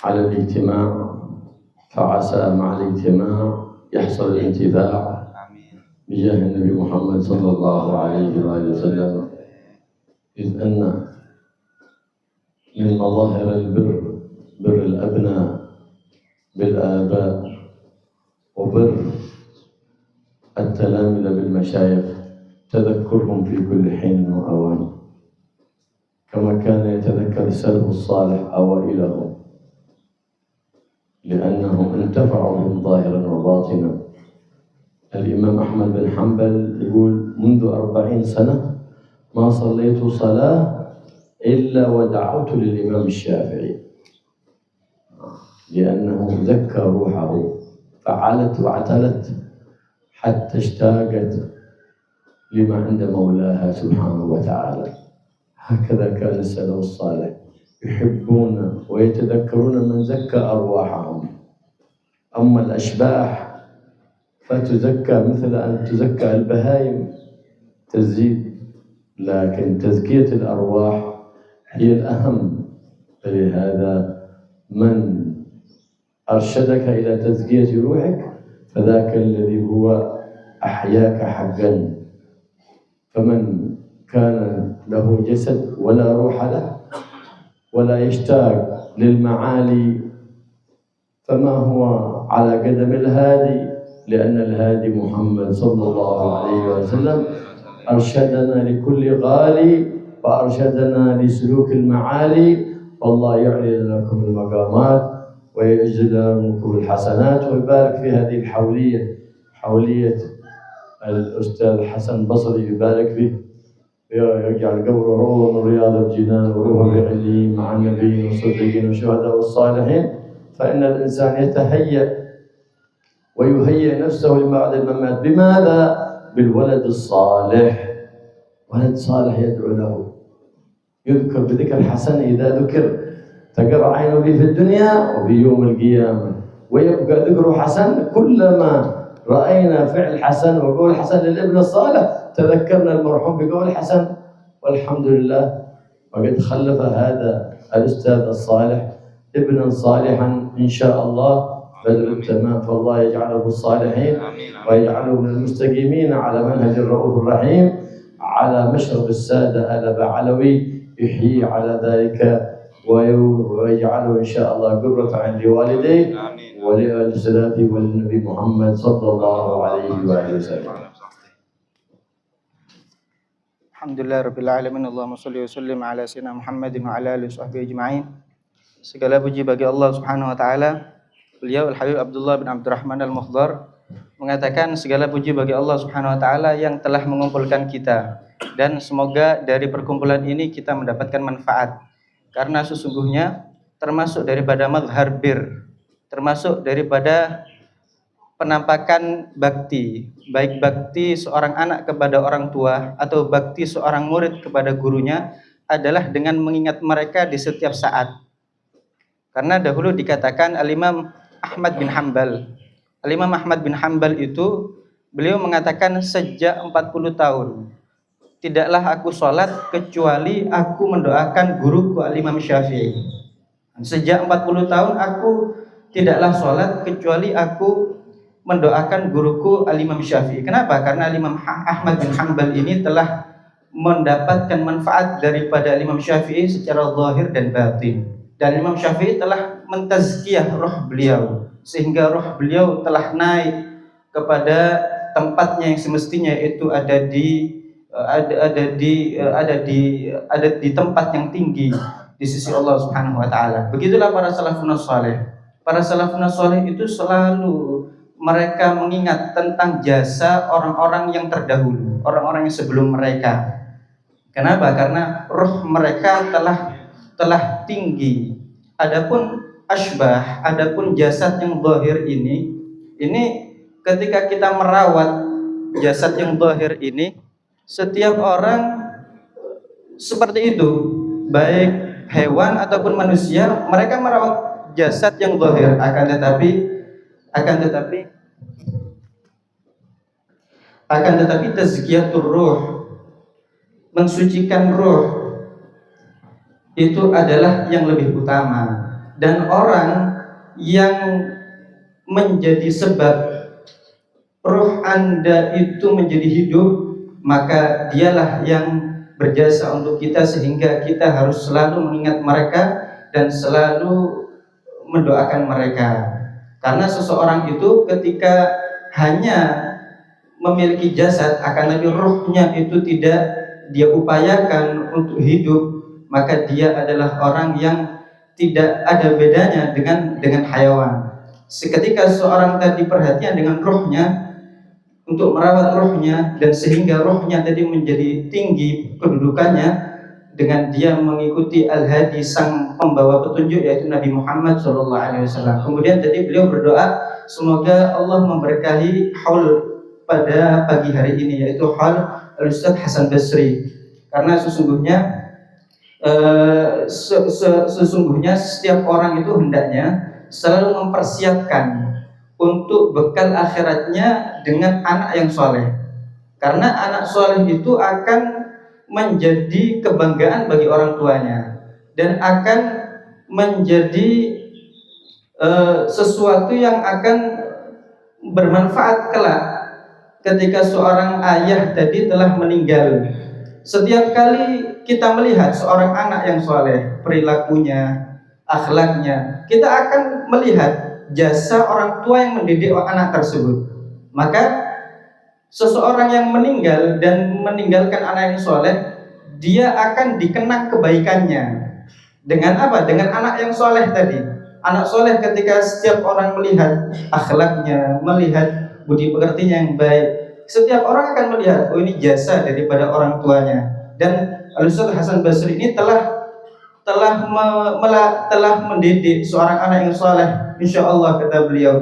على الاجتماع، فعسى مع الاجتماع يحصل الانتفاع بجاه النبي محمد صلى الله عليه وآله وسلم، إذ أن من مظاهر البر بر الأبناء بالآباء وبر التلامذة بالمشايخ تذكرهم في كل حين وأوان، كما كان يتذكر السلف الصالح أوائلهم، لأنهم انتفعوا بهم ظاهرا وباطنا. الإمام أحمد بن حنبل يقول: منذ 40 سنة ما صليت صلاة إلا ودعوت للإمام الشافعي، لأنه زكى روحه فعلت وعتلت حتى اشتاقت لما عند مولاها سبحانه وتعالى. هكذا كان السلف الصالح، يحبون ويتذكرون من زكى أرواحهم. أما الأشباح فتزكى مثل أن تزكى البهائم تزيد، لكن تزكية الأرواح هي الأهم. فلهذا من أرشدك إلى تزكية روحك فذاك الذي هو أحياك حقا. فمن كان له جسد ولا روح له ولا يشتاق للمعالي فما هو على قدم الهادي، لأن الهادي محمد صلى الله عليه وسلم أرشدنا لكل غالي وأرشدنا لسلوك المعالي. والله يعلي لكم المقامات ويجزل لكم الحسنات ويبارك في هذه الحولية، حولية الأستاذ حسن بصري يبارك فيه، يجعل قبره روضة من رياض الجنان وروحه بعليين مع النبيين والصديقين والشهداء والصالحين. فإن الإنسان يتهيأ ويهيئ نفسه لبعد الممات. بماذا؟ بالولد الصالح. ولد صالح يدعو له، يذكر بذكر حسن إذا ذكر تقر عينه به في الدنيا وفي يوم القيامة، ويبقى ذكره حسن. كلما رأينا فعل حسن وقول حسن للابن الصالح تذكرنا المرحوم بقول حسن. والحمد لله وقد خلف هذا الأستاذ الصالح ابنا صالحا إن شاء الله بدر التمام. فالله يجعله في الصالحين ويجعله من المستقيمين على منهج الرؤوف الرحيم، على مشرب السادة آل بعلوي، يحيي على ذلك ويجعله إن شاء الله قرة عين لوالديه ولآل سلاته والنبي محمد صلى الله عليه وآله وسلم. Alhamdulillahirabbil alamin. Allahumma shalli wa sallim ala sayyidina Muhammadin wa ala alihi washabbihi ajma'in. Segala puji bagi Allah Subhanahu wa taala. Beliau Al-Habib Abdullah bin Abdurrahman Al-Mukhdar mengatakan segala puji bagi Allah Subhanahu wa taala yang telah mengumpulkan kita, dan semoga dari perkumpulan ini kita mendapatkan manfaat. Karena sesungguhnya termasuk daripada mazhar bir, termasuk daripada penampakan bakti, baik bakti seorang anak kepada orang tua atau bakti seorang murid kepada gurunya, adalah dengan mengingat mereka di setiap saat. Karena dahulu dikatakan Al-Imam Ahmad bin Hanbal. Al-Imam Ahmad bin Hanbal itu beliau mengatakan sejak 40 tahun tidaklah aku sholat kecuali aku mendoakan guruku Al-Imam Syafi'i. Sejak 40 tahun aku tidaklah sholat kecuali aku mendoakan guruku Al-Imam Syafi'i. Kenapa? Karena Al-Imam Ahmad bin Hanbal ini telah mendapatkan manfaat daripada Al-Imam Syafi'i secara zahir dan batin. Dan Imam Syafi'i telah mentazkiyah roh beliau, sehingga roh beliau telah naik kepada tempatnya yang semestinya, itu ada di tempat yang tinggi di sisi Allah Subhanahu wa taala. Begitulah para salafun saleh. Para salafun saleh itu selalu mereka mengingat tentang jasa orang-orang yang terdahulu, orang-orang yang sebelum mereka. Kenapa? Karena roh mereka telah tinggi. Adapun asbah, adapun jasad yang zahir ini ketika kita merawat jasad yang zahir ini, setiap orang seperti itu, baik hewan ataupun manusia, mereka merawat jasad yang zahir. Akan tetapi tazkiyatur ruh, mensucikan ruh, itu adalah yang lebih utama. dan orang yang menjadi sebab ruh Anda itu menjadi hidup, maka dialah yang berjasa untuk kita, sehingga kita harus selalu mengingat mereka dan selalu mendoakan mereka. Karena seseorang itu ketika hanya memiliki jasad, akan tapi ruhnya itu tidak dia upayakan untuk hidup, maka dia adalah orang yang tidak ada bedanya dengan hayawan. Seketika seorang tadi perhatian dengan ruhnya, untuk merawat ruhnya, dan sehingga ruhnya tadi menjadi tinggi kedudukannya dengan dia mengikuti Al-Hadi, sang pembawa petunjuk, yaitu Nabi Muhammad SAW. Kemudian tadi beliau berdoa, semoga Allah memberkahi haul pada pagi hari ini, yaitu haul Al-Ustaz Hasan Basri. Karena sesungguhnya setiap orang itu hendaknya selalu mempersiapkan untuk bekal akhiratnya dengan anak yang soleh. Karena anak soleh itu akan menjadi kebanggaan bagi orang tuanya dan akan menjadi sesuatu yang akan bermanfaat kelak ketika seorang ayah tadi telah meninggal. Setiap kali kita melihat seorang anak yang soleh, perilakunya, akhlaknya, kita akan melihat jasa orang tua yang mendidik anak tersebut. Maka seseorang yang meninggal dan meninggalkan anak yang soleh, dia akan dikenang kebaikannya. Dengan apa? Dengan anak yang soleh tadi. Anak soleh ketika setiap orang melihat akhlaknya, melihat budi pekertinya yang baik, setiap orang akan melihat, oh ini jasa daripada orang tuanya. Dan Al-Ustaz Hasan Basri ini telah mendidik seorang anak yang soleh. Insya Allah, kata beliau,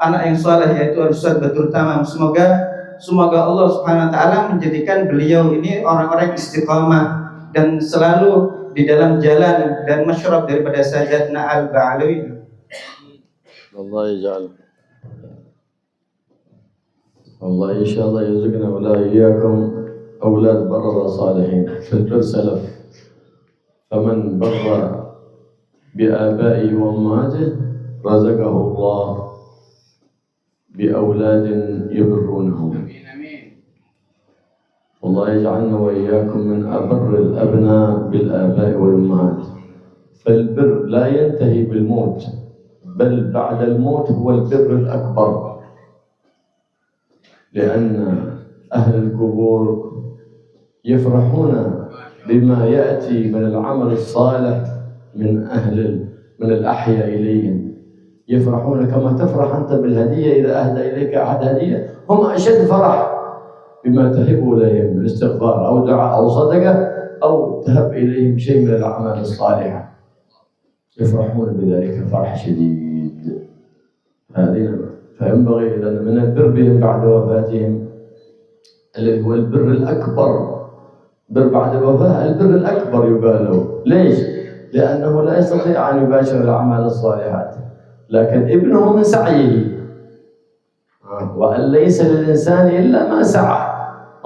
anak yang soleh yaitu Al-Ustaz Badrul Tamam. Semoga Allah Subhanahu Wa Taala menjadikan beliau ini orang-orang istiqamah dan selalu di dalam jalan dan masyrab daripada Sayyidina Al-Ba'alawi. Allah yaj'al. Allah insyaallah yarzuqna wa la iyyakum aulad barra salihin fil salaf. فمن بر بآبائه وأمهاته رزقه الله بأولاد يبرونه. الله يجعلنا وإياكم من أبر الأبناء بالآباء والأمهات. فالبر لا ينتهي بالموت، بل بعد الموت هو البر الأكبر، لأن أهل القبور يفرحون بما يأتي من العمل الصالح من الأحياء إليهم. يفرحون كما تفرح أنت بالهدية إذا أهدى إليك أحد هدية، هم أشد فرح بما تهب إليهم من استغفار أو دعاء أو صدقة أو تهب إليهم شيء من الأعمال الصالحة، يفرحون بذلك فرح شديد. هذه فينبغي إذا من البر بهم بعد وفاتهم الذي هو البر الأكبر. بر بعد الوفاة البر الأكبر يقال له. ليش؟ لأنه لا يستطيع أن يباشر الأعمال الصالحات، لكن ابنه من سعيه، وأن ليس للإنسان إلا ما سعى.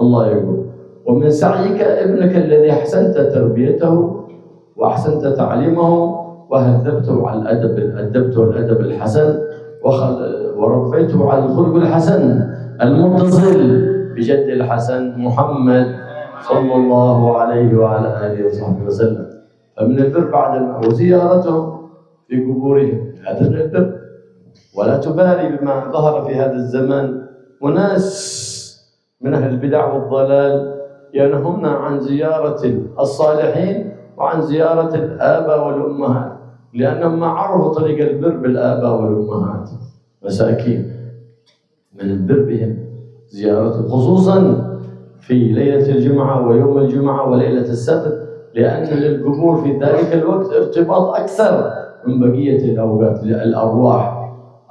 الله يقول ومن سعيك ابنك الذي أحسنت تربيته وأحسنت تعليمه وهذبته على أدبته الأدب الحسن وربيته على الخلق الحسن المتصل بجد الحسن محمد صلى الله عليه وعلى آله وصحبه وسلم. فمن البر بعد وزيارتهم في قبورهم هذا من البر. ولا تبالي بما ظهر في هذا الزمان، وناس من أهل البدع والضلال ينهون عن زيارة الصالحين وعن زيارة الآباء والأمهات، لأنهم ما عرفوا طريق البر بالآباء والأمهات، مساكين. من البر بهم زيارة، خصوصا في ليلة الجمعة ويوم الجمعة وليلة السبت، لأن للقبور في ذلك الوقت ارتباط أكثر من بقية الأوقات.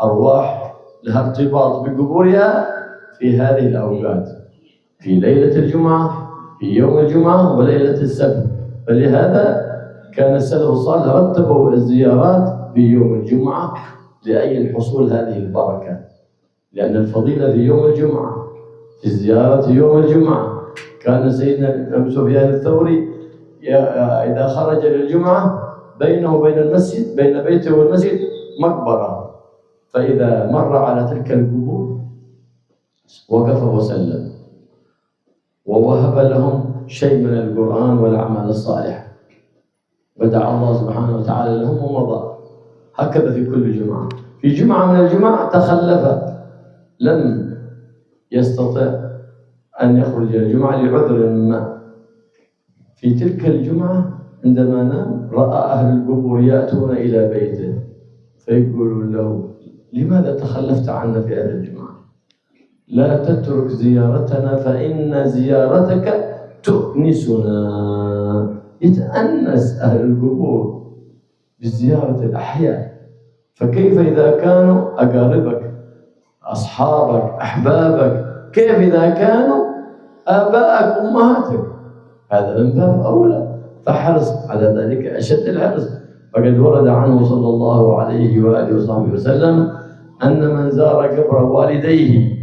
أرواح لها ارتباط بقبورها في هذه الأوقات، في ليلة الجمعة، في يوم الجمعة وليلة السبت. فلهذا كان السلف الصالح رتبوا الزيارات في يوم الجمعة لأجل حصول هذه البركة، لأن الفضيلة في يوم الجمعة، في الزيارة يوم الجمعة. كان سيدنا أبو سفيان الثوري إذا خرج للجمعة بينه وبين المسجد، بين بيته والمسجد مقبرة، فإذا مر على تلك القبور وقف وسلم ووهب لهم شيء من القرآن والأعمال الصالحة، ودعا الله سبحانه وتعالى لهم ومضى. هكذا في كل جمعة. في جمعة من الجمعة تخلف، لم يستطع أن يخرج الجمعة لعذر ما. في تلك الجمعة عندما نام رأى أهل القبور يأتون إلى بيته فيقولون له: لماذا تخلفت عنا في هذه الجمعة؟ لا تترك زيارتنا فإن زيارتك تؤنسنا. يتأنس أهل القبور بزيارة الأحياء، فكيف إذا كانوا أقاربك، أصحابك، أحبابك؟ كيف إذا كانوا آبائك، أمهاتك؟ هذا من باب أولى، فحرص على ذلك أشد الحرص. فقد ورد عنه صلى الله عليه وآله وصحبه وسلم أن من زار قبر والديه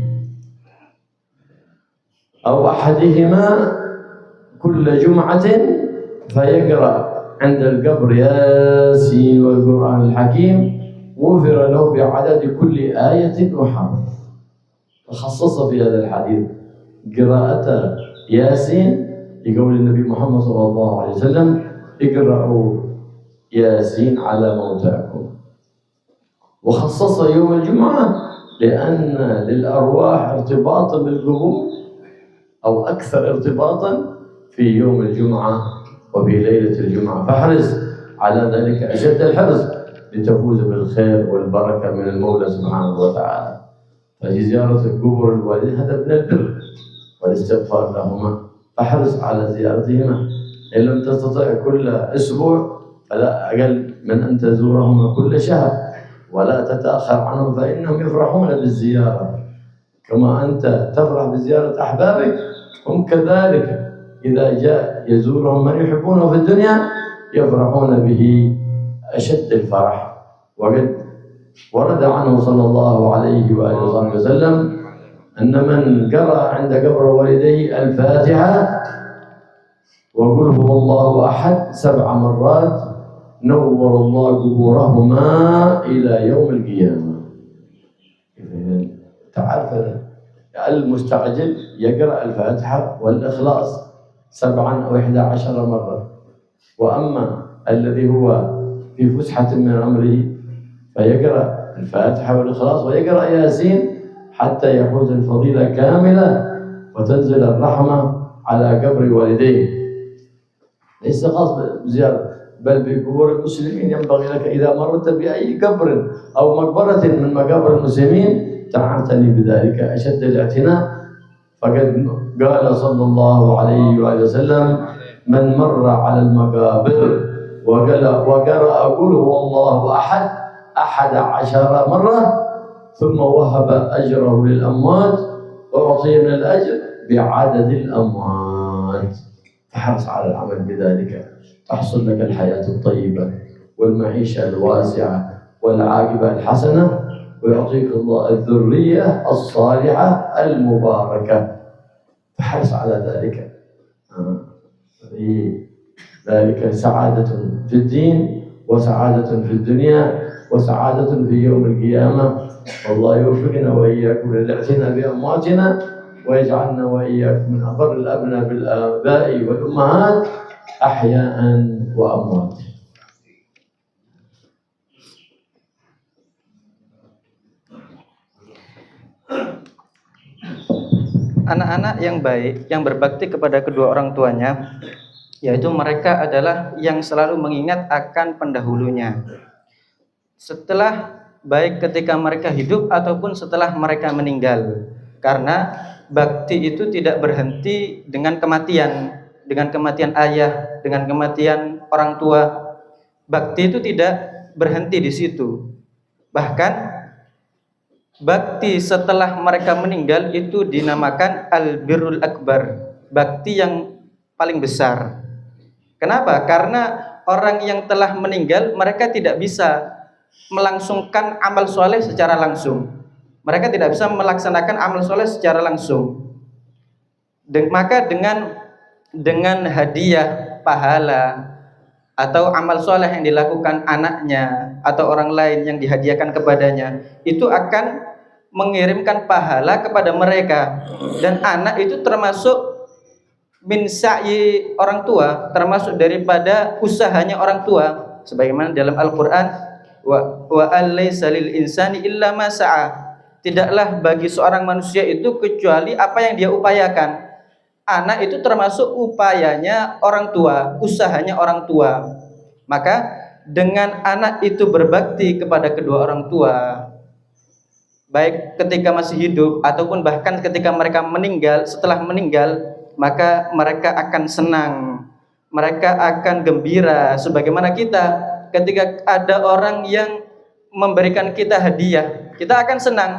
أو أحدهما كل جمعة فيقرأ عند القبر ياسين والقرآن الحكيم غفر له بعدد كل آية وحرف. فخصص في هذا الحديث قراءة ياسين لقول النبي محمد صلى الله عليه وسلم: اقرأوا ياسين على موتاكم. وخصص يوم الجمعة لأن للأرواح ارتباطا بالقبور أو أكثر ارتباطا في يوم الجمعة وفي ليلة الجمعة، فاحرص على ذلك أشد الحرص لتفوز بالخير والبركة من المولى سبحانه وتعالى. فزيارة القبور الوالدين هذا من البر والاستغفار لهما، فاحرص على زيارتهما. إن لم تستطع كل أسبوع فلا أقل من أن تزورهما كل شهر، ولا تتأخر عنهم فإنهم يفرحون بالزيارة كما أنت تفرح بزيارة أحبابك. هم كذلك إذا جاء يزورهم من يحبونه في الدنيا يفرحون به أشد الفرح. وقد ورد عنه صلى الله عليه وآله وسلم أن من قرأ عند قبر والديه الفاتحة وقل هو الله أحد 7 مرات نور الله قبورهما إلى يوم القيامة. تعرف المستعجل يقرأ الفاتحة والإخلاص 7 أو 11 مرة، وأما الذي هو في فسحة من أمره فيقرأ الفاتحة والإخلاص ويقرأ ياسين حتى يحوز الفضيلة كاملة وتنزل الرحمة على قبر والديه. ليس خاص بزيارة، بل بقبور المسلمين. ينبغي لك إذا مرت بأي قبر أو مقبرة من مقابر المسلمين تعتني بذلك أشد الاعتناء. فقد قال صلى الله عليه وآله وسلم: من مر على المقابر وقرأ قل هو الله أحد 11 مرة ثم وهب أجره للأموات أعطي من الأجر بعدد الأموات. فحرص على العمل بذلك تحصل لك الحياة الطيبة والمعيشة الواسعة والعاقبة الحسنة، ويعطيك الله الذرية الصالحة المباركة. فحرص على ذلك. في ذلك سعادة في الدين وسعادة في الدنيا وسعادة في يوم القيامة. والله يوفقنا وإياكم للاعتناء بأمواتنا ويجعلنا وإياكم من أبر الأبناء بالآباء والأمهات أحياء وأموات. Anak-anak yang baik, yang berbakti kepada kedua orang tuanya, yaitu mereka adalah yang selalu mengingat akan pendahulunya. Setelah baik ketika mereka hidup ataupun setelah mereka meninggal. Karena bakti itu tidak berhenti dengan kematian ayah, dengan kematian orang tua. Bakti itu tidak berhenti di situ. Bahkan bakti setelah mereka meninggal itu dinamakan al-birrul akbar, bakti yang paling besar. Kenapa? Karena orang yang telah meninggal mereka tidak bisa melangsungkan amal soleh secara langsung. Mereka tidak bisa melaksanakan amal soleh secara langsung. Maka dengan hadiah pahala atau amal soleh yang dilakukan anaknya atau orang lain yang dihadiahkan kepadanya, itu akan mengirimkan pahala kepada mereka. Dan anak itu termasuk min sa'yi orang tua, termasuk daripada usahanya orang tua, sebagaimana dalam Al-Qur'an, wa alaysa lil insani illa ma sa'a. Tidaklah bagi seorang manusia itu kecuali apa yang dia upayakan. Anak itu termasuk upayanya orang tua, usahanya orang tua. Maka dengan anak itu berbakti kepada kedua orang tua, baik ketika masih hidup ataupun bahkan ketika mereka meninggal, setelah meninggal, maka mereka akan senang, mereka akan gembira. Sebagaimana kita ketika ada orang yang memberikan kita hadiah, kita akan senang.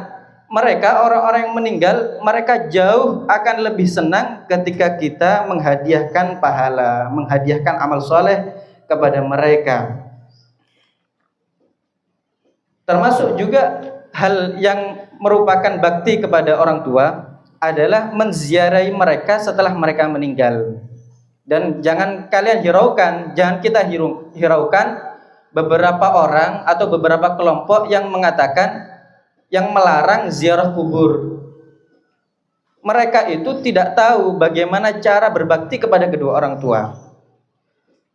Mereka, orang-orang yang meninggal, mereka jauh akan lebih senang ketika kita menghadiahkan pahala, menghadiahkan amal soleh kepada mereka. Termasuk juga hal yang merupakan bakti kepada orang tua adalah menziarahi mereka setelah mereka meninggal. Dan jangan kalian hiraukan, jangan kita hiraukan beberapa orang atau beberapa kelompok yang mengatakan, yang melarang ziarah kubur. Mereka itu tidak tahu bagaimana cara berbakti kepada kedua orang tua.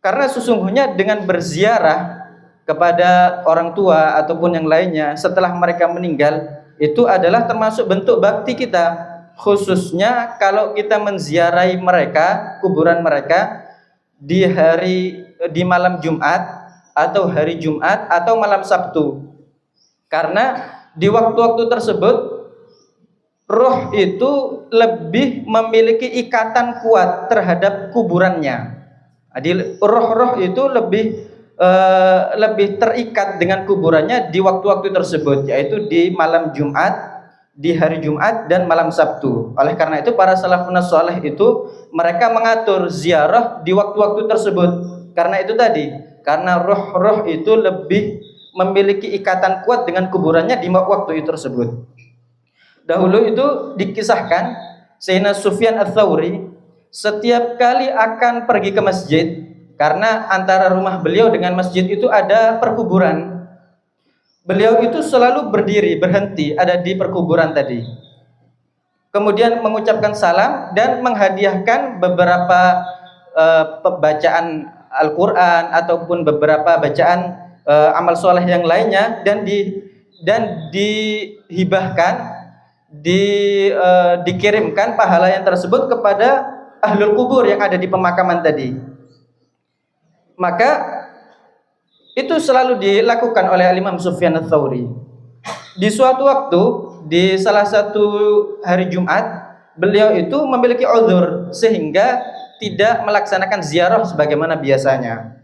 Karena sesungguhnya dengan berziarah kepada orang tua ataupun yang lainnya setelah mereka meninggal, itu adalah termasuk bentuk bakti kita. Khususnya kalau kita menziarahi mereka, kuburan mereka di malam Jumat atau hari Jumat atau malam Sabtu. Karena di waktu-waktu tersebut roh itu lebih memiliki ikatan kuat terhadap kuburannya. Jadi roh-roh itu lebih terikat dengan kuburannya di waktu-waktu tersebut, yaitu di malam Jumat, di hari Jumat dan malam Sabtu. Oleh karena itu para salafun saleh itu mereka mengatur ziarah di waktu-waktu tersebut. Karena itu tadi, karena roh-roh itu lebih memiliki ikatan kuat dengan kuburannya di waktu itu tersebut. Dahulu itu dikisahkan Sayyidina Sufyan Ats-Tsauri setiap kali akan pergi ke masjid, karena antara rumah beliau dengan masjid itu ada perkuburan. Beliau itu selalu berdiri, berhenti ada di perkuburan tadi. Kemudian mengucapkan salam dan menghadiahkan beberapa bacaan Al-Qur'an ataupun beberapa bacaan amal soleh yang lainnya, dan dihibahkan, dikirimkan pahala yang tersebut kepada ahlul kubur yang ada di pemakaman tadi. Maka itu selalu dilakukan oleh Imam Sufyan Ats-Tsauri. Di suatu waktu, di salah satu hari Jumat, beliau itu memiliki uzur sehingga tidak melaksanakan ziarah sebagaimana biasanya.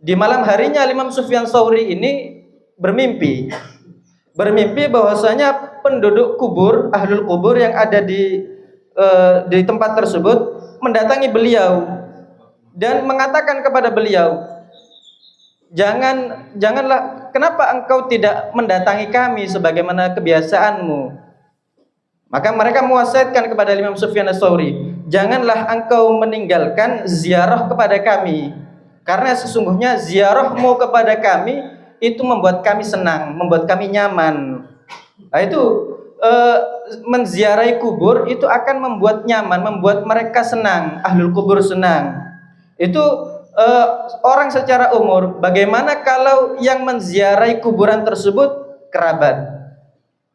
Di malam harinya Imam Sufyan Ats-Tsauri ini bermimpi bahwasanya penduduk kubur, ahlul kubur yang ada di tempat tersebut mendatangi beliau dan mengatakan kepada beliau, janganlah, kenapa engkau tidak mendatangi kami sebagaimana kebiasaanmu? Maka mereka mewasiatkan kepada Imam Sufyan Ats-Tsauri, janganlah engkau meninggalkan ziarah kepada kami, karena sesungguhnya ziarahmu kepada kami itu membuat kami senang, membuat kami nyaman. Nah itu menziarahi kubur itu akan membuat nyaman, membuat mereka senang, ahlul kubur senang. Itu orang secara umur. Bagaimana kalau yang menziarahi kuburan tersebut kerabat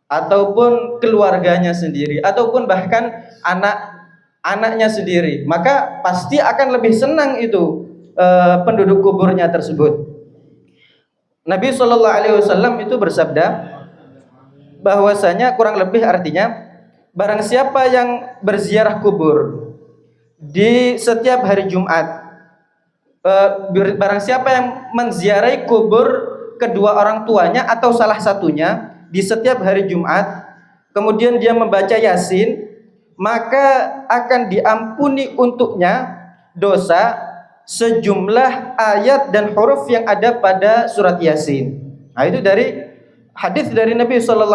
ataupun keluarganya sendiri ataupun bahkan anak-anaknya sendiri, maka pasti akan lebih senang itu penduduk kuburnya tersebut. Nabi SAW itu bersabda bahwasanya kurang lebih artinya, barang siapa yang berziarah kubur di setiap hari Jumat, barang siapa yang menziarahi kubur kedua orang tuanya atau salah satunya di setiap hari Jumat, kemudian dia membaca Yasin, maka akan diampuni untuknya dosa sejumlah ayat dan huruf yang ada pada surat Yasin. Nah, itu dari hadis dari Nabi SAW.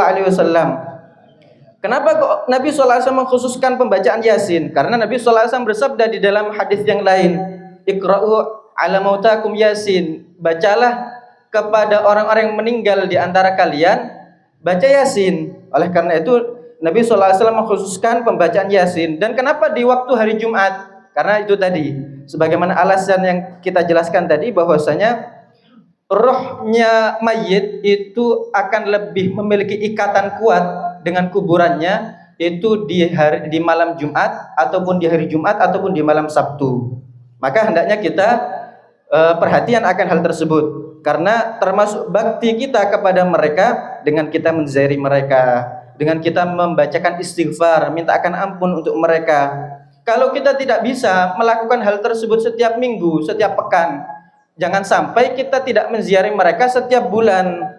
Kenapa kok Nabi SAW mengkhususkan pembacaan Yasin? Karena Nabi SAW bersabda di dalam hadis yang lain, Iqra'u ala mautakum Yasin. Bacalah kepada orang-orang yang meninggal di antara kalian, baca Yasin. Oleh karena itu Nabi SAW mengkhususkan pembacaan Yasin. Dan kenapa di waktu hari Jumat? Karena itu tadi, sebagaimana alasan yang kita jelaskan tadi, bahwasanya rohnya mayit itu akan lebih memiliki ikatan kuat dengan kuburannya, itu di malam Jumat ataupun di hari Jumat ataupun di malam Sabtu. Maka hendaknya kita perhatian akan hal tersebut, karena termasuk bakti kita kepada mereka dengan kita menziarahi mereka, dengan kita membacakan istighfar, minta akan ampun untuk mereka. Kalau kita tidak bisa melakukan hal tersebut setiap minggu, setiap pekan, jangan sampai kita tidak menziarahi mereka setiap bulan.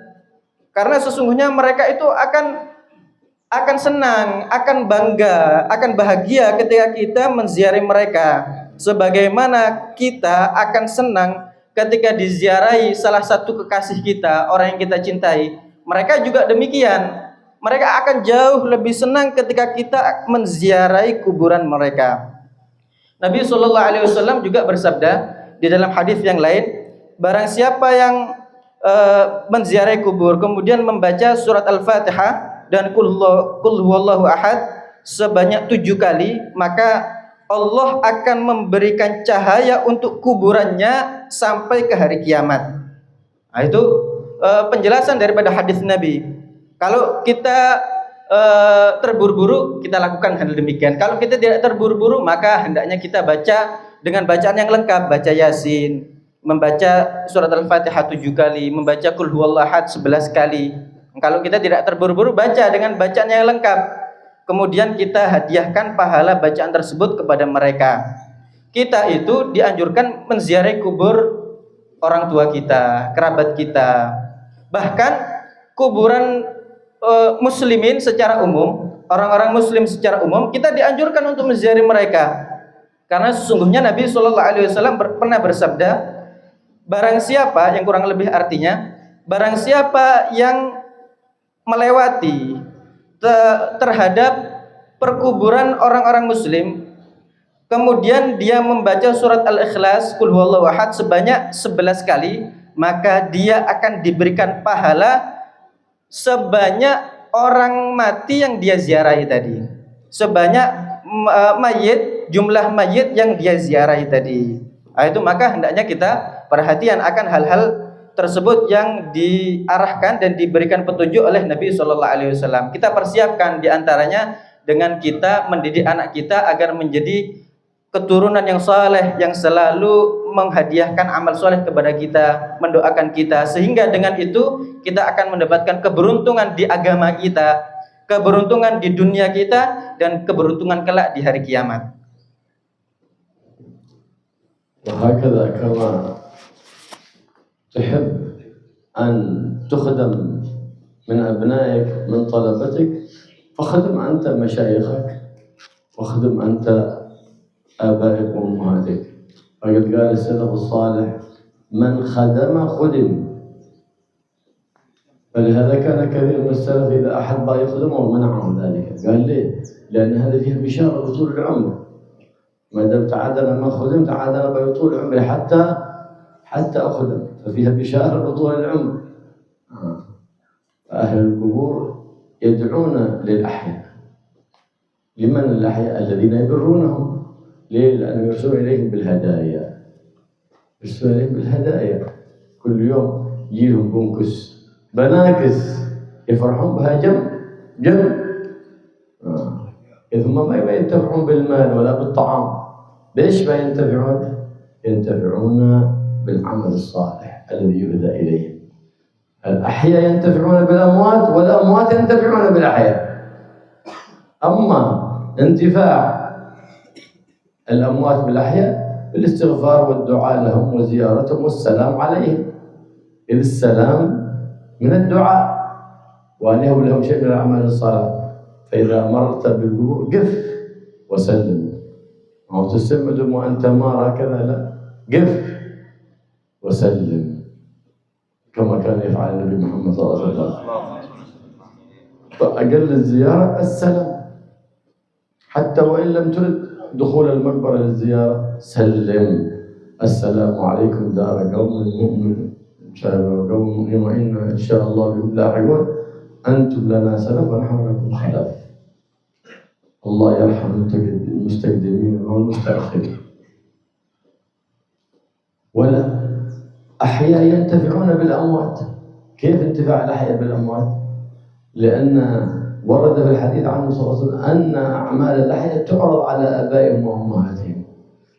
Karena sesungguhnya mereka itu akan senang, akan bangga, akan bahagia ketika kita menziarahi mereka. Sebagaimana kita akan senang ketika diziarahi salah satu kekasih kita, orang yang kita cintai. Mereka juga demikian. Mereka akan jauh lebih senang ketika kita menziarahi kuburan mereka. Nabi SAW juga bersabda di dalam hadis yang lain, barang siapa yang menziarahi kubur kemudian membaca surat Al-Fatihah dan Qul huwallahu ahad sebanyak 7 kali, maka Allah akan memberikan cahaya untuk kuburannya sampai ke hari kiamat. Nah, itu penjelasan daripada hadis Nabi. Kalau kita terburu-buru, kita lakukan hal demikian. Kalau kita tidak terburu-buru, maka hendaknya kita baca dengan bacaan yang lengkap, baca Yasin, membaca surat Al-Fatihah 7 kali, membaca Qul huwallahu ahad 11 kali. Kalau kita tidak terburu-buru, baca dengan bacaan yang lengkap. Kemudian kita hadiahkan pahala bacaan tersebut kepada mereka. Kita itu dianjurkan menziarahi kubur orang tua kita, kerabat kita. Bahkan kuburan muslimin secara umum, orang-orang muslim secara umum, kita dianjurkan untuk menziarahi mereka. Karena sesungguhnya Nabi SAW pernah bersabda, barang siapa, yang kurang lebih artinya, barang siapa yang melewati terhadap perkuburan orang-orang muslim, kemudian dia membaca surat Al-Ikhlas, Qul huwallahu ahad sebanyak 11 kali, maka dia akan diberikan pahala sebanyak orang mati yang dia ziarahi tadi, sebanyak jumlah mayit yang dia ziarahi tadi. Nah, itu maka hendaknya kita perhatian akan hal-hal tersebut yang diarahkan dan diberikan petunjuk oleh Nabi SAW. Kita persiapkan diantaranya dengan kita mendidik anak kita agar menjadi keturunan yang saleh, yang selalu menghadiahkan amal soleh kepada kita, mendoakan kita, sehingga dengan itu kita akan mendapatkan keberuntungan di agama kita, keberuntungan di dunia kita, dan keberuntungan kelak di hari kiamat. وهكذا كما تحب أن تخدم من أبنائك من طلبتك فخدم أنت مشايخك وخدم أنت آبائك وأمهاتك. فقد قال السلف الصالح من خدم خدم. فلهذا كان كثير من السلف إذا أحب يخدمه منعه ذلك. قال ليه؟ لأن هذا فيه بشارة بطول العمر. ما دام تعادل ما خدمت تعادل بطول عمري حتى أخدم، ففيها بشارة بطول العمر. أهل القبور يدعون للأحياء. لمن الأحياء؟ الذين يبرونهم. ليه؟ لأنهم يرسلون إليهم بالهدايا. يرسلون إليهم بالهدايا. كل يوم يجيهم بناكس يفرحون بها جم. ثم ما ينتفعون بالمال ولا بالطعام. بإيش ما ينتفعون؟ ينتفعون بالعمل الصالح الذي يهدى إليهم. الأحياء ينتفعون بالأموات والأموات ينتفعون بالأحياء. أما انتفاع الأموات بالأحياء بالاستغفار والدعاء لهم وزيارتهم والسلام عليهم. إذ السلام من الدعاء وأن يهب لهم شيء من الأعمال الصالحة. فإذا مررت بالقبور قف وسلم. أو تسمد وأنت مار هكذا، لا، قف وسلم كما كان يفعل النبي محمد صلى الله عليه وسلم. فأقل الزيارة السلام، حتى وإن لم ترد دخول المقبرة للزيارة سلم السلام عليكم دار قوم مؤمن قوم مؤمن وإنا إن شاء الله بهم لاحقون أنتم لنا سلف ونحن لكم خلف. الله يرحم المستقدمين والمستأخرين. ولا أحياء ينتفعون بالأموات. كيف انتفاع الأحياء بالأموات؟ لأن ورد في الحديث عنه صلى الله عليه وسلم أن أعمال الأحياء تعرض على آبائهم وأمهاتهم،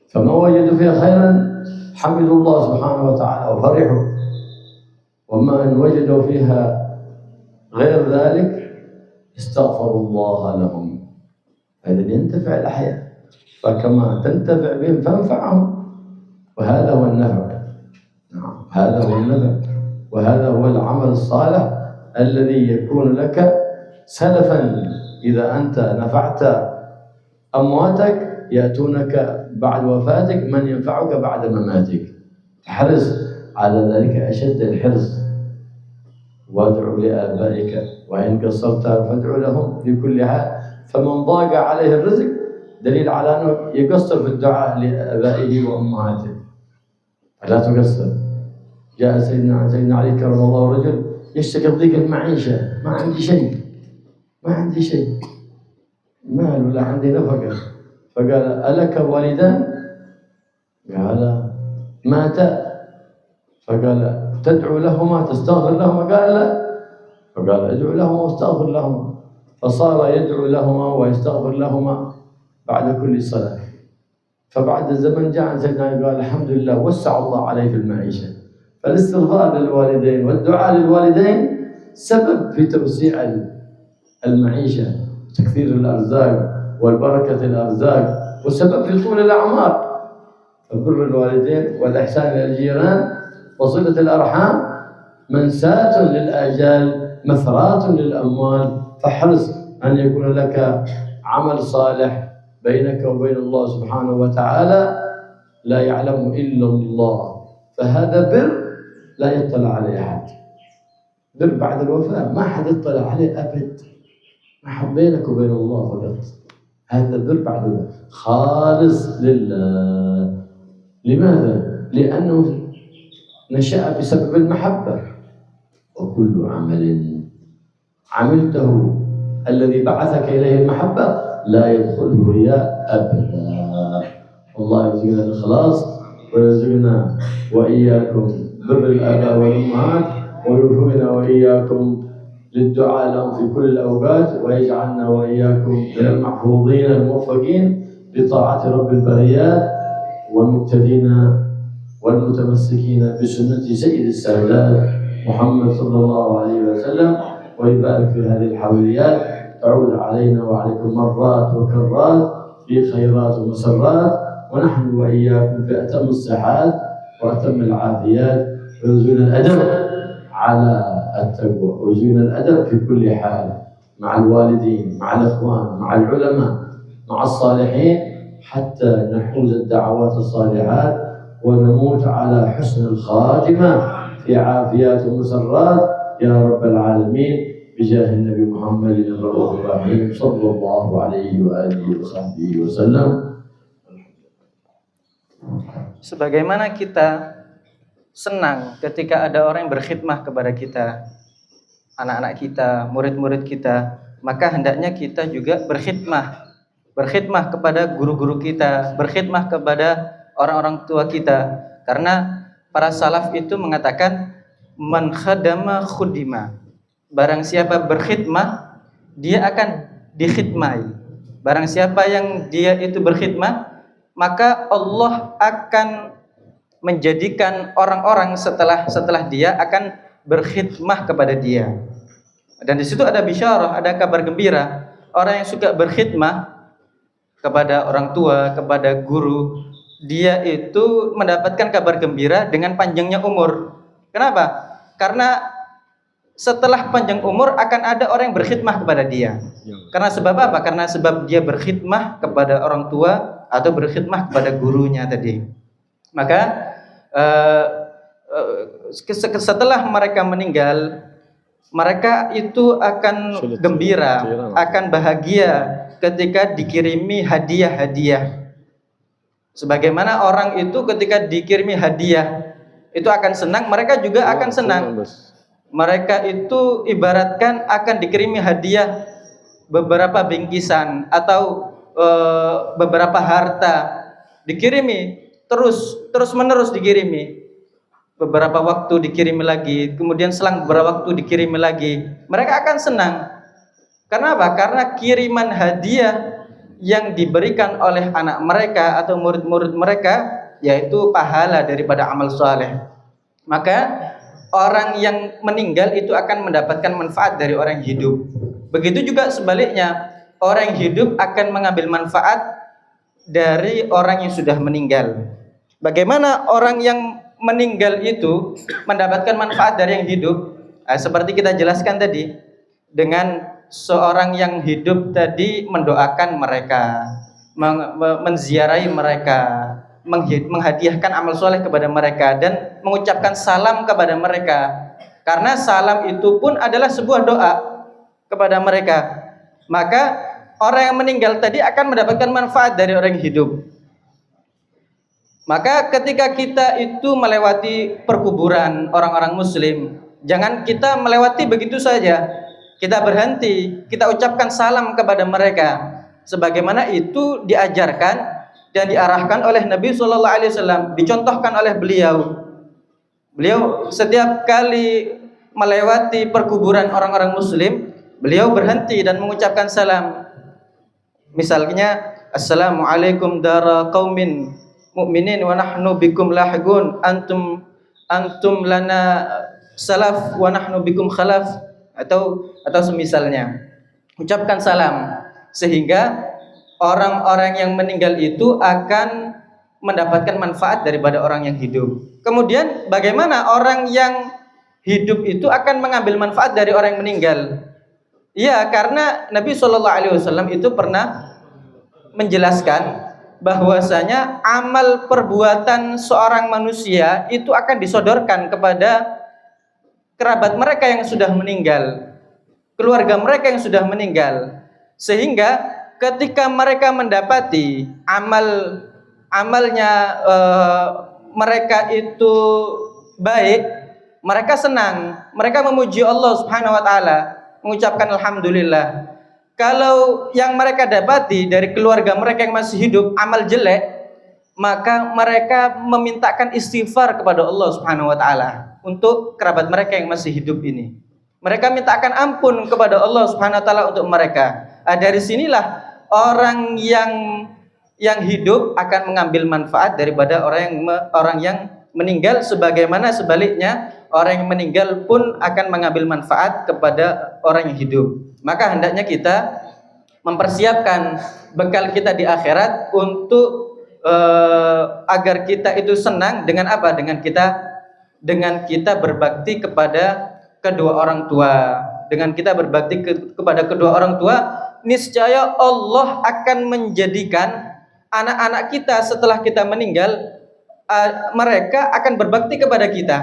فما وجدوا فيها خيرا حمدوا الله سبحانه وتعالى وفرحوا، وما إن وجدوا فيها غير ذلك استغفروا الله لهم. هذا ينتفع الأحياء، فكما تنتفع بهم فانفعهم، وهذا هو النفع. نعم، هذا هو النفع، وهذا هو العمل الصالح الذي يكون لك سلفا. إذا أنت نفعت أمواتك يأتونك بعد وفاتك من ينفعك بعد مماتك. احرص على ذلك أشد الحرص، وادعو لآبائك وإن قصرت فادعو لهم في كل حال. فمن ضاق عليه الرزق دليل على أنه يقصر في الدعاء لآبائه وأمهاته، فلا تقصر. جاء سيدنا علي كرم الله رجل يشتكي ضيق المعيشة، ما عندي شيء مال ولا عندي نفقة، فقال ألك والدان؟ قال ماتا. فقال تدعو لهما تستغفر لهما؟ قال لا. فقال ادعو لهما واستغفر لهما، فصار يدعو لهما ويستغفر لهما بعد كل صلاة. فبعد الزمن جاء سيدنا علي قال الحمد لله وسع الله عليه في المعيشة. فالاستغفار للوالدين والدعاء للوالدين سبب في توسيع المعيشة، تكثير الأرزاق والبركة الأرزاق، وسبب في طول الأعمار. فبر الوالدين والإحسان إلى الجيران وصلة الأرحام منساة للآجال مثرات للأموال. فاحرص أن يكون لك عمل صالح بينك وبين الله سبحانه وتعالى لا يعلم إلا الله، فهذا بر لا يطلع عليه أحد. بر بعد الوفاة ما حد يطلع عليه أبد، ما حد بينك وبين الله فقط. هذا بر بعد الوفاة خالص لله. لماذا؟ لأنه نشأ بسبب المحبة. وكل عمل عملته الذي بعثك إليه المحبة لا يدخله رياء أبدا. الله يرزقنا الإخلاص ويرزقنا وإياكم بر الآباء والأمهات، ويوفقنا وإياكم للدعاء لهم في كل الأوقات، ويجعلنا وإياكم من المحفوظين الموفقين لطاعة رب البريات والمقتدين والمتمسكين بسنة سيد السادات محمد صلى الله عليه وسلم، ويبارك في هذه الحوليات تعود علينا وعليكم مرات وكرات في خيرات ومسرات، ونحن وإياكم في أتم الصحات وأتم العافيات، ويرزقنا الأدب على التقوى، ويرزقنا الأدب في كل حال مع الوالدين، مع الإخوان، مع العلماء، مع الصالحين، حتى نحوز الدعوات الصالحات ونموت على حسن الخاتمة في عافيات ومسرات يا رب العالمين، بجاه النبي محمد الرؤوف الرحيم صلى الله عليه وآله وصحبه وسلم. Sebagaimana kita senang ketika ada orang yang berkhidmah kepada kita, anak-anak kita, murid-murid kita, maka hendaknya kita juga berkhidmah kepada guru-guru kita, berkhidmah kepada orang-orang tua kita. Karena para salaf itu mengatakan man khadama khudima. Barang siapa berkhidmah, dia akan dikhidmati. Barang siapa yang dia itu berkhidmah, maka Allah akan menjadikan orang-orang setelah dia akan berkhidmah kepada dia. Dan di situ ada bisyarah, ada kabar gembira. Orang yang suka berkhidmah kepada orang tua, kepada guru, dia itu mendapatkan kabar gembira dengan panjangnya umur. Kenapa? Karena setelah panjang umur akan ada orang yang berkhidmah kepada dia. Karena sebab apa? Karena sebab dia berkhidmah kepada orang tua atau berkhidmah kepada gurunya tadi. Maka setelah mereka meninggal, mereka itu akan gembira, akan bahagia ketika dikirimi hadiah-hadiah. Sebagaimana orang itu ketika dikirimi hadiah itu akan senang, mereka juga akan senang. Mereka itu ibaratkan akan dikirimi hadiah beberapa bingkisan atau beberapa harta, dikirimi terus menerus dikirimi. Beberapa waktu dikirimi lagi, kemudian selang beberapa waktu dikirimi lagi. Mereka akan senang. Karena apa? Karena kiriman hadiah yang diberikan oleh anak mereka atau murid-murid mereka yaitu pahala daripada amal soleh. Maka orang yang meninggal itu akan mendapatkan manfaat dari orang yang hidup. Begitu juga sebaliknya, orang yang hidup akan mengambil manfaat dari orang yang sudah meninggal. Bagaimana orang yang meninggal itu mendapatkan manfaat dari yang hidup? Seperti kita jelaskan tadi, dengan seorang yang hidup tadi mendoakan mereka, menziarahi mereka, menghadiahkan amal soleh kepada mereka dan mengucapkan salam kepada mereka. Karena salam itu pun adalah sebuah doa kepada mereka. Maka orang yang meninggal tadi akan mendapatkan manfaat dari orang yang hidup. Maka ketika kita itu melewati perkuburan orang-orang muslim, jangan kita melewati begitu saja. Kita berhenti, kita ucapkan salam kepada mereka. Sebagaimana itu diajarkan dan diarahkan oleh Nabi SAW, dicontohkan oleh beliau. Beliau setiap kali melewati perkuburan orang-orang muslim, beliau berhenti dan mengucapkan salam. Misalnya, Assalamualaikum dara qaumin mu'minin wa nahnu bikum lahiqun, antum lana salaf wa nahnu bikum khalaf, atau semisalnya. Ucapkan salam sehingga orang-orang yang meninggal itu akan mendapatkan manfaat daripada orang yang hidup. Kemudian bagaimana orang yang hidup itu akan mengambil manfaat dari orang yang meninggal? Ya, karena Nabi SAW itu pernah menjelaskan bahwasanya amal perbuatan seorang manusia itu akan disodorkan kepada kerabat mereka yang sudah meninggal, keluarga mereka yang sudah meninggal, sehingga ketika mereka mendapati amalnya mereka itu baik, mereka senang, mereka memuji Allah Subhanahu wa taala, mengucapkan alhamdulillah. Kalau yang mereka dapati dari keluarga mereka yang masih hidup amal jelek, maka mereka memintakan istighfar kepada Allah Subhanahu wa taala untuk kerabat mereka yang masih hidup ini. Mereka mintakan ampun kepada Allah Subhanahu wa taala untuk mereka. Dari sinilah orang yang hidup akan mengambil manfaat daripada orang yang meninggal, sebagaimana sebaliknya orang yang meninggal pun akan mengambil manfaat kepada orang yang hidup. Maka hendaknya kita mempersiapkan bekal kita di akhirat untuk agar kita itu senang dengan apa? Dengan kita berbakti kepada kedua orang tua. Dengan kita berbakti kepada kedua orang tua, niscaya Allah akan menjadikan anak-anak kita setelah kita meninggal, mereka akan berbakti kepada kita.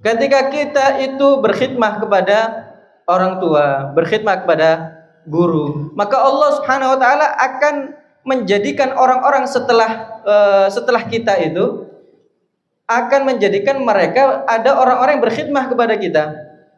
Ketika kita itu berkhidmah kepada orang tua, berkhidmah kepada guru, maka Allah Subhanahu wa taala akan menjadikan orang-orang setelah kita itu akan menjadikan mereka ada orang-orang yang berkhidmah kepada kita,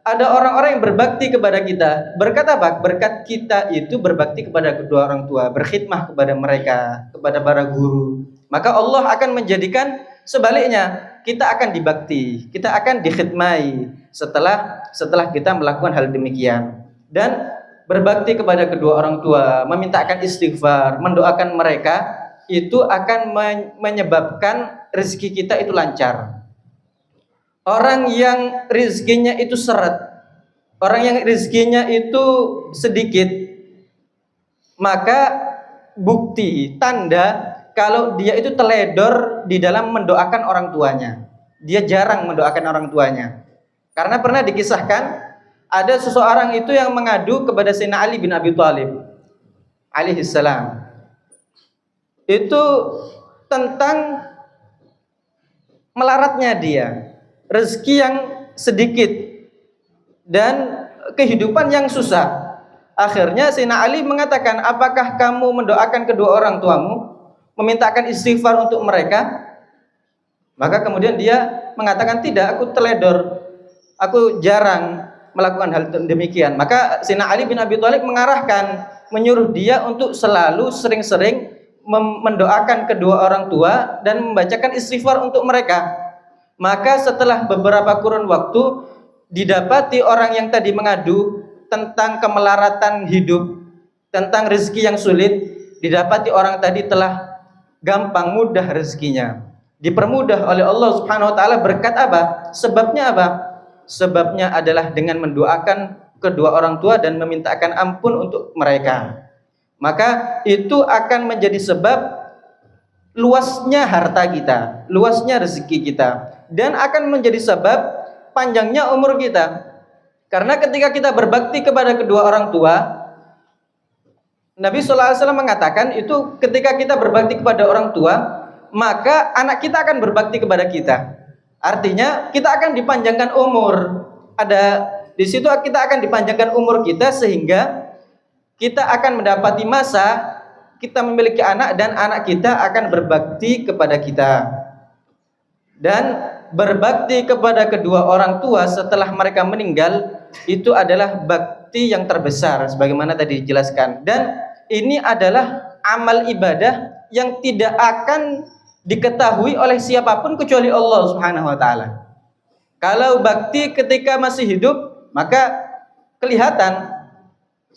ada orang-orang yang berbakti kepada kita. Berkat apa? Berkat kita itu berbakti kepada kedua orang tua, berkhidmah kepada mereka, kepada para guru. Maka Allah akan menjadikan sebaliknya, kita akan dibakti, kita akan dikhidmai setelah kita melakukan hal demikian. Dan berbakti kepada kedua orang tua, memintakan istighfar, mendoakan mereka, itu akan menyebabkan rezeki kita itu lancar. Orang yang rezekinya itu seret, orang yang rezekinya itu sedikit, maka bukti, tanda kalau dia itu teledor di dalam mendoakan orang tuanya. Dia jarang mendoakan orang tuanya. Karena pernah dikisahkan ada seseorang itu yang mengadu kepada Sayyidina Ali bin Abi Thalib alaihi salam. Itu tentang melaratnya dia, rezeki yang sedikit dan kehidupan yang susah. Akhirnya Sayyidina Ali mengatakan, apakah kamu mendoakan kedua orang tuamu? memintakan istighfar untuk mereka? Maka kemudian dia mengatakan, tidak, aku teledor, aku jarang melakukan hal demikian. Maka Sayyidina Ali bin Abi Thalib mengarahkan, menyuruh dia untuk selalu sering-sering mendoakan kedua orang tua dan membacakan istighfar untuk mereka. Maka setelah beberapa kurun waktu, didapati orang yang tadi mengadu tentang kemelaratan hidup, tentang rezeki yang sulit, didapati orang tadi telah gampang, mudah rezekinya, dipermudah oleh Allah Subhanahu wa taala. Berkat apa? Sebabnya apa? Sebabnya adalah dengan mendoakan kedua orang tua dan memintakan ampun untuk mereka. Maka itu akan menjadi sebab luasnya harta kita, luasnya rezeki kita, dan akan menjadi sebab panjangnya umur kita. Karena ketika kita berbakti kepada kedua orang tua, Nabi SAW mengatakan itu ketika kita berbakti kepada orang tua, maka anak kita akan berbakti kepada kita. Artinya kita akan dipanjangkan umur. Ada di situ kita akan dipanjangkan umur kita, sehingga kita akan mendapati masa kita memiliki anak dan anak kita akan berbakti kepada kita. Dan berbakti kepada kedua orang tua setelah mereka meninggal itu adalah bakti yang terbesar sebagaimana tadi dijelaskan. Dan ini adalah amal ibadah yang tidak akan diketahui oleh siapapun kecuali Allah Subhanahu wa taala. Kalau bakti ketika masih hidup, maka kelihatan.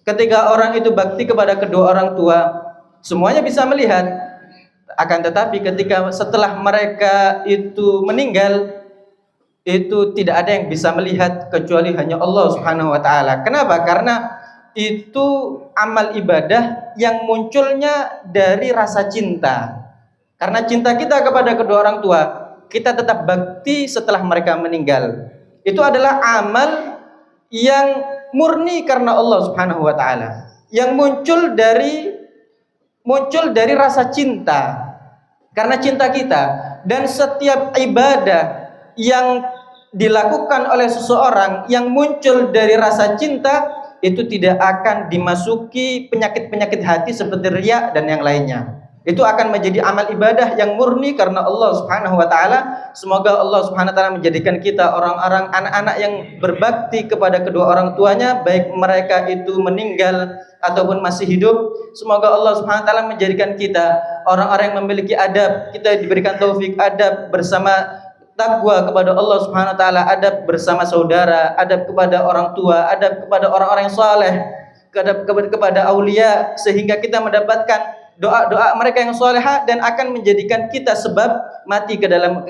Ketika orang itu bakti kepada kedua orang tua, semuanya bisa melihat. Akan tetapi ketika setelah mereka itu meninggal, itu tidak ada yang bisa melihat kecuali hanya Allah Subhanahu wa taala. Kenapa? Karena itu amal ibadah yang munculnya dari rasa cinta. Karena cinta kita kepada kedua orang tua, kita tetap bakti setelah mereka meninggal. Itu adalah amal yang murni karena Allah Subhanahu wa taala, yang muncul dari rasa cinta, karena cinta kita. Dan setiap ibadah yang dilakukan oleh seseorang yang muncul dari rasa cinta, itu tidak akan dimasuki penyakit-penyakit hati seperti riya dan yang lainnya. Itu akan menjadi amal ibadah yang murni karena Allah Subhanahu wa taala. Semoga Allah Subhanahu wa taala menjadikan kita orang-orang anak-anak yang berbakti kepada kedua orang tuanya, baik mereka itu meninggal ataupun masih hidup. Semoga Allah Subhanahu wa taala menjadikan kita orang-orang yang memiliki adab. Kita diberikan taufik adab bersama takwa kepada Allah Subhanahu wa taala, adab bersama saudara, adab kepada orang tua, adab kepada orang-orang yang saleh, adab kepada aulia, sehingga kita mendapatkan doa-doa mereka yang salehah dan akan menjadikan kita sebab mati dalam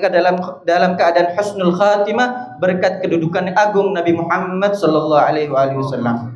keadaan husnul khatimah berkat kedudukan agung Nabi Muhammad sallallahu alaihi wasallam.